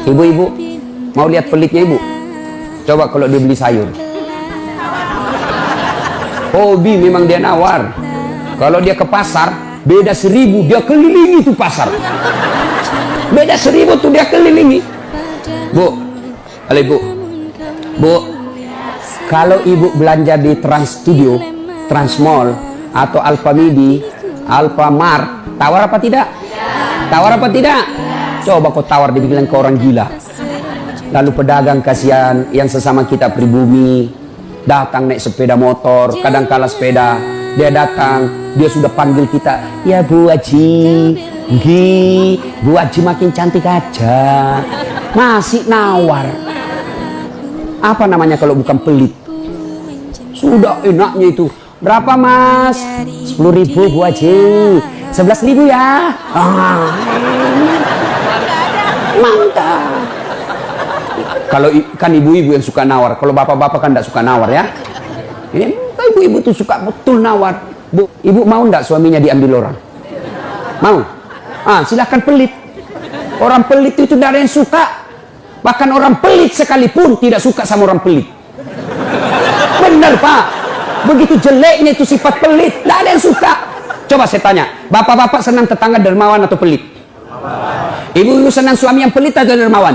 Ibu-ibu, mau lihat pelitnya ibu? Coba kalau dia beli sayur. Hobi memang dia nawar. Kalau dia ke pasar, beda 1000 dia kelilingi tuh pasar. Beda 1000 tuh dia kelilingi. Bu, halo ibu. Bu, kalau ibu belanja di Trans Studio, Trans Mall, atau Alfamidi, Alfamart, tawar apa tidak? Tawar apa tidak? Coba kau tawar, dibilang ke orang gila. Lalu pedagang kasihan yang sesama kita pribumi datang naik sepeda motor, kadang kala sepeda, dia datang, dia sudah panggil kita, ya Bu Haji, Bu Haji makin cantik aja, masih nawar. Apa namanya kalau bukan pelit? Sudah enaknya itu. Berapa mas? 10.000 Bu Haji. 11.000 ya. Mantap. Kalau kan ibu-ibu yang suka nawar, kalau bapak-bapak kan tidak suka nawar ya. Ini ibu-ibu tuh suka betul nawar. Bu, ibu mau nggak suaminya diambil orang? Mau? Silahkan pelit. Orang pelit itu tidak ada yang suka. Bahkan orang pelit sekalipun tidak suka sama orang pelit. Benar pak. Begitu jeleknya itu sifat pelit, tidak ada yang suka. Coba saya tanya, bapak-bapak senang tetangga dermawan atau pelit? Ibu-ibu senang suami yang pelit atau dermawan?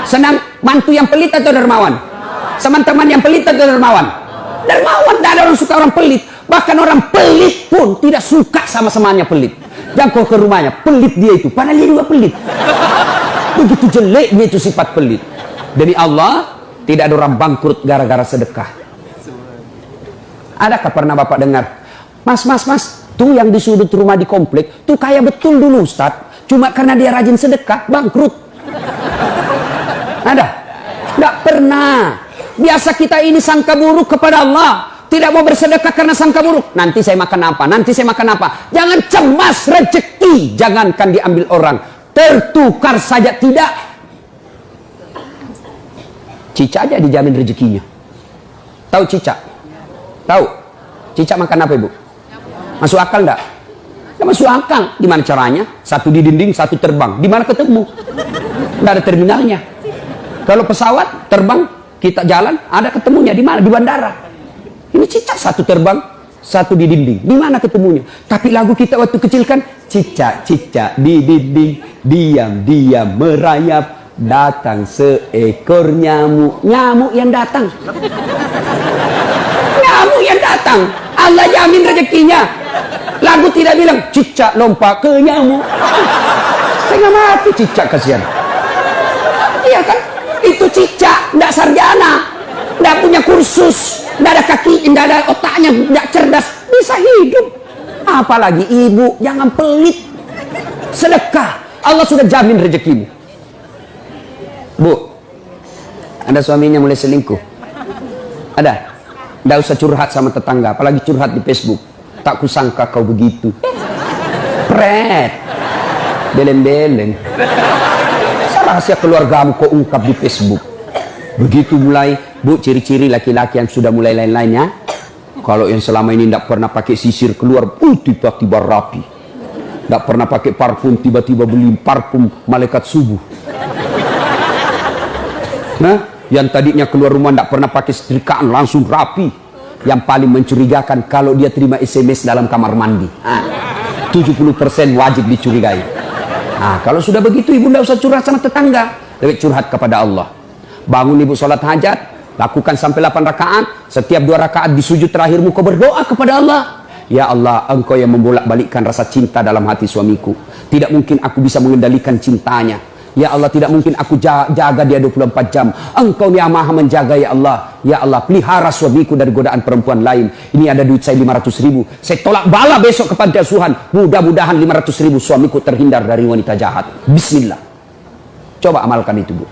Senang mantu yang pelit atau dermawan? Teman-teman yang pelit atau dermawan? Dermawan, tidak ada orang suka orang pelit. Bahkan orang pelit pun tidak suka sama semuanya pelit. Dan kau ke rumahnya, pelit dia itu, padahal dia juga pelit. Begitu jeleknya itu sifat pelit. Demi Allah, tidak ada orang bangkrut gara-gara sedekah. Adakah pernah bapak dengar, mas, tuh yang di sudut rumah di komplek, tuh kaya betul dulu Ustadz. Cuma karena dia rajin sedekah, bangkrut. Ada? Tidak pernah. Biasa kita ini sangka buruk kepada Allah. Tidak mau bersedekah karena sangka buruk. Nanti saya makan apa? Nanti saya makan apa? Jangan cemas rezeki. Jangankan diambil orang. Tertukar saja tidak. Cica aja dijamin rezekinya. Tahu Cica? Tahu? Cica makan apa ibu? Masuk akal enggak? Nggak masuk akal. Gimana caranya? Satu di dinding, satu terbang. Di mana ketemu? Nggak ada terminalnya. Kalau pesawat terbang, kita jalan, ada ketemunya di mana? Di bandara. Ini Cica satu terbang, satu di dinding. Di mana ketemunya? Tapi lagu kita waktu kecil kan, Cica di dinding, diam merayap, datang seekor nyamuk. Nyamuk yang datang. Nyamuk yang datang. Allah jamin rezekinya. Lagu tidak bilang Cica lompat ke nyamuk. Setengah mati Cica, kasihan. Iya kan? Itu Cica, tidak sarjana, tidak punya kursus, tidak ada kaki, tidak ada otaknya, tidak cerdas, bisa hidup. Apalagi ibu, jangan pelit. Sedekah, Allah sudah jamin rezekimu. Bu, ada suaminya mulai selingkuh? Ada? Tidak usah curhat sama tetangga, apalagi curhat di Facebook. Tak kusangka kau begitu. Pret. Beleng-beleng. Rahasia keluargamu kau ungkap di Facebook. Begitu mulai, bu, ciri-ciri laki-laki yang sudah mulai lain-lainnya. Kalau yang selama ini tidak pernah pakai sisir keluar, tiba-tiba rapi. Tidak pernah pakai parfum, tiba-tiba beli parfum malaikat subuh. Nah, yang tadinya keluar rumah tidak pernah pakai setrikaan, langsung rapi. Yang paling mencurigakan kalau dia terima SMS dalam kamar mandi. 70% wajib dicurigai. Kalau sudah begitu ibu tidak usah curhat sama tetangga. Lebih curhat kepada Allah. Bangun ibu sholat hajat. Lakukan sampai 8 rakaat. Setiap 2 rakaat di sujud terakhirmu kau berdoa kepada Allah. Ya Allah, engkau yang membolak-balikkan rasa cinta dalam hati suamiku. Tidak mungkin aku bisa mengendalikan cintanya. Ya Allah, tidak mungkin aku jaga dia 24 jam. Engkau yang maha menjaga ya Allah. Ya Allah, pelihara suamiku dari godaan perempuan lain. Ini ada duit saya 500.000. Saya tolak bala besok kepada Tuhan. Mudah-mudahan 500.000 suamiku terhindar dari wanita jahat. Bismillah. Coba amalkan itu, Bu.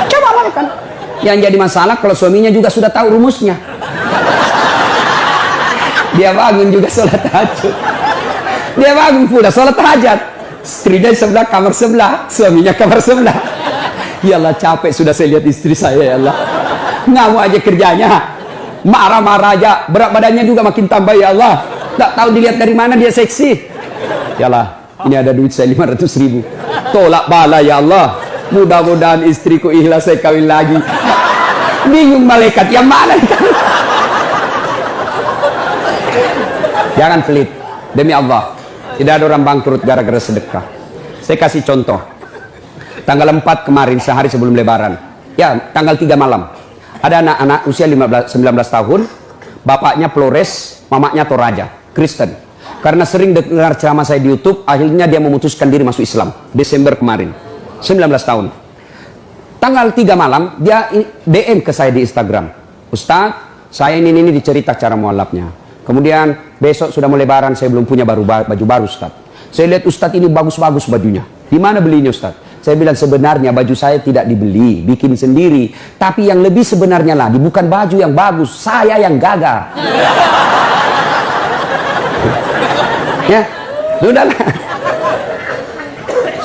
Coba amalkan. Yang jadi masalah kalau suaminya juga sudah tahu rumusnya. Dia bangun juga sholat tahajud. Dia bangun pula sholat hajat. Istrinya sebelah, kamar sebelah, suaminya kamar sebelah. Ya Allah, capek sudah saya lihat istri saya, ya Allah. Ngamuk aja kerjanya, marah-marah aja, berat badannya juga makin tambah, ya Allah. Tak tahu dilihat dari mana dia seksi. Ya Allah, ini ada duit saya 500.000. Tolak bala ya Allah. Mudah-mudahan istriku ikhlas saya kawin lagi. Bingung malaikat yang mana? Jangan pelit. Demi Allah. Tidak ada orang bangkrut gara-gara sedekah. Saya kasih contoh. Tanggal 4 kemarin, sehari sebelum lebaran. Ya, tanggal 3 malam. Ada anak-anak usia 19 tahun. Bapaknya Flores, mamanya Toraja, Kristen. Karena sering dengar ceramah saya di YouTube, akhirnya dia memutuskan diri masuk Islam. Desember kemarin. 19 tahun. Tanggal 3 malam, dia DM ke saya di Instagram. Ustaz, saya ini dicerita cara mualafnya. Kemudian besok sudah mau lebaran, saya belum punya baju baru Ustaz. Saya lihat Ustaz ini bagus-bagus bajunya. Di mana belinya Ustaz? Saya bilang sebenarnya baju saya tidak dibeli, bikin sendiri. Tapi yang lebih sebenarnya lagi, bukan baju yang bagus, saya yang gagal. Ya, sudahlah.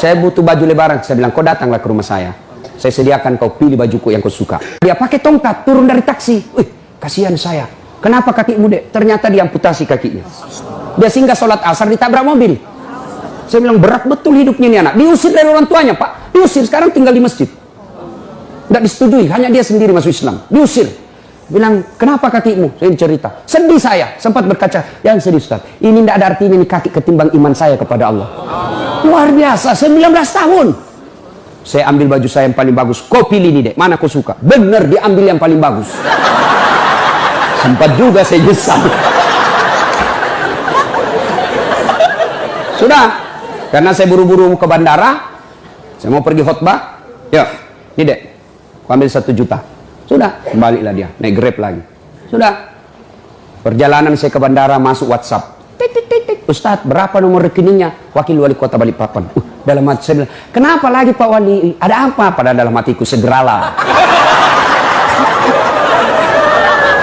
Saya butuh baju lebaran. Saya bilang, kau datanglah ke rumah saya. Saya sediakan, kau pilih bajuku yang kau suka. Dia pakai tongkat, turun dari taksi. Wih, kasihan saya. Kenapa kakimu, Dek? Ternyata diamputasi kakinya. Dia singgah sholat asar, ditabrak mobil. Saya bilang, berat betul hidupnya ini anak. Diusir dari orang tuanya, Pak. Diusir, sekarang tinggal di masjid. Tidak disetujui, hanya dia sendiri masuk Islam. Diusir. Bilang, kenapa kakimu? Saya cerita. Sedih saya, sempat berkaca. Yang sedih, Ustaz. Ini tidak ada artinya ini kaki ketimbang iman saya kepada Allah. Luar biasa, 19 tahun. Saya ambil baju saya yang paling bagus. Kau pilih ini, Dek. Mana kau suka? Benar, diambil yang paling bagus. Sempat juga saya nyesal. Sudah. Karena saya buru-buru ke bandara. Saya mau pergi khutbah. Ya, ini Dek. Kau ambil 1 juta. Sudah, kembalilah dia, naik Grab lagi. Sudah. Perjalanan saya ke bandara, masuk WhatsApp. Tik, tik, tik, tik. Ustadz, berapa nomor rekeningnya? Wakil Wali Kota Balikpapan. Dalam hati saya bilang, kenapa lagi Pak Wali? Ada apa? Pada dalam hatiku, segeralah.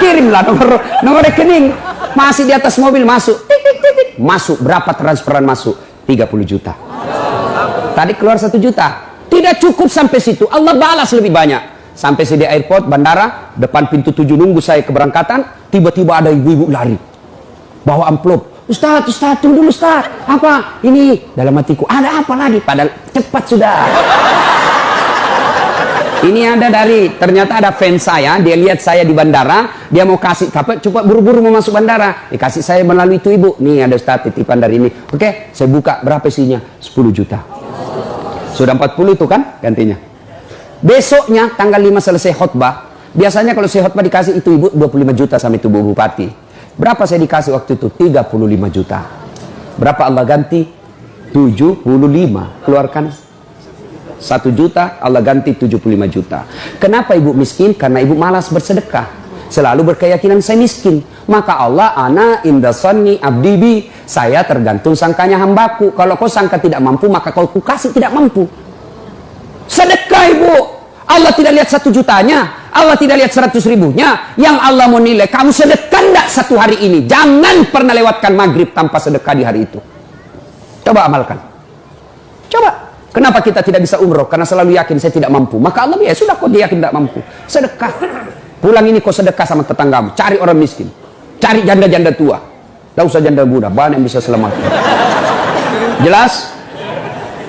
Kirimlah nomor rekening. Masih di atas mobil, masuk. Tik, tik, tik, tik. Masuk, berapa transferan masuk? 30 juta. Tadi keluar 1 juta. Tidak cukup sampai situ. Allah balas lebih banyak. Sampai di airport, bandara, depan pintu 7 nunggu saya keberangkatan, tiba-tiba ada ibu-ibu lari. Bawa amplop. Ustaz, tunggu dulu Ustaz. Apa? Ini. Dalam hatiku, ada apa lagi? Padahal cepat sudah. Ini ada ternyata ada fans saya, dia lihat saya di bandara, dia mau kasih, coba buru-buru mau masuk bandara. Dikasih saya melalui itu ibu. Nih ada Ustaz titipan dari ini. Oke, saya buka, berapa isinya? 10 juta. Sudah 40 itu kan gantinya. Besoknya tanggal 5 selesai khutbah. Biasanya kalau saya khutbah dikasih itu ibu 25 juta sama itu Bu Bupati. Berapa saya dikasih waktu itu? 35 juta. Berapa Allah ganti? 75. Keluarkan 1 juta, Allah ganti 75 juta. Kenapa ibu miskin? Karena ibu malas bersedekah. Selalu berkeyakinan saya miskin. Maka Allah, ana indasani abdibi. Saya tergantung sangkanya hambaku. Kalau kau sangka tidak mampu, maka kau kasih tidak mampu. Sedekah ibu. Allah tidak lihat 1 jutanya, Allah tidak lihat 100 ribunya. Yang Allah mau nilai, kamu sedekah enggak 1 hari ini. Jangan pernah lewatkan maghrib tanpa sedekah di hari itu. Coba amalkan. Coba. Kenapa kita tidak bisa umroh? Karena selalu yakin saya tidak mampu. Maka Allah, ya sudah kok dia yakin tidak mampu. Sedekah. Pulang ini kau sedekah sama tetanggamu. Cari orang miskin. Cari janda-janda tua. Tidak usah janda muda, banyak yang bisa selamat. Jelas?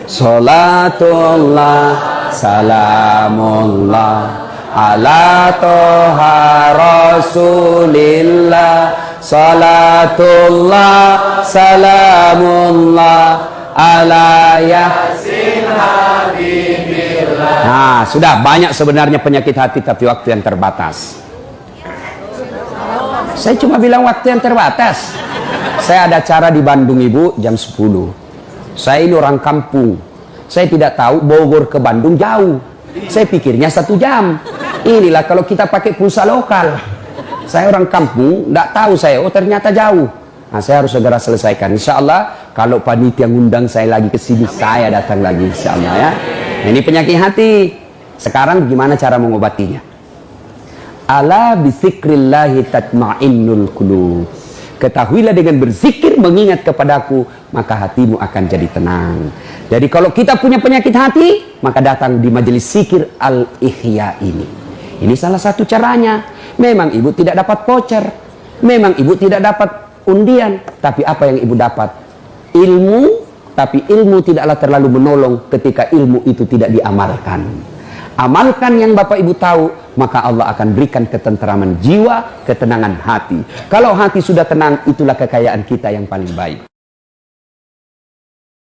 Salatullah salamullah ala toha rasulillah. Salatullah salamullah ala yasin habibillah. Nah, sudah banyak sebenarnya penyakit hati, tapi waktu yang terbatas. Saya cuma bilang waktu yang terbatas. Saya ada acara di Bandung ibu jam 10. Saya ini orang kampung. Saya tidak tahu Bogor ke Bandung jauh. Saya pikirnya 1 jam. Inilah kalau kita pakai pulsa lokal. Saya orang kampung, tidak tahu saya. Oh ternyata jauh. Nah saya harus segera selesaikan. Insya Allah kalau panitia ngundang saya lagi ke sini, saya datang lagi. Insya Allah ya. Nah, ini penyakit hati. Sekarang gimana cara mengobatinya? Ala bizikrillahi tatma'innul qulub. Ketahuilah dengan berzikir mengingat kepadaku, maka hatimu akan jadi tenang. Jadi kalau kita punya penyakit hati, maka datang di majelis zikir Al-Ihya ini. Ini salah satu caranya. Memang ibu tidak dapat voucher, memang ibu tidak dapat undian, tapi apa yang ibu dapat? Ilmu Tapi ilmu tidaklah terlalu menolong ketika ilmu itu tidak diamalkan. Amalkan yang Bapak Ibu tahu, maka Allah akan berikan ketenteraman jiwa, ketenangan hati. Kalau hati sudah tenang, itulah kekayaan kita yang paling baik.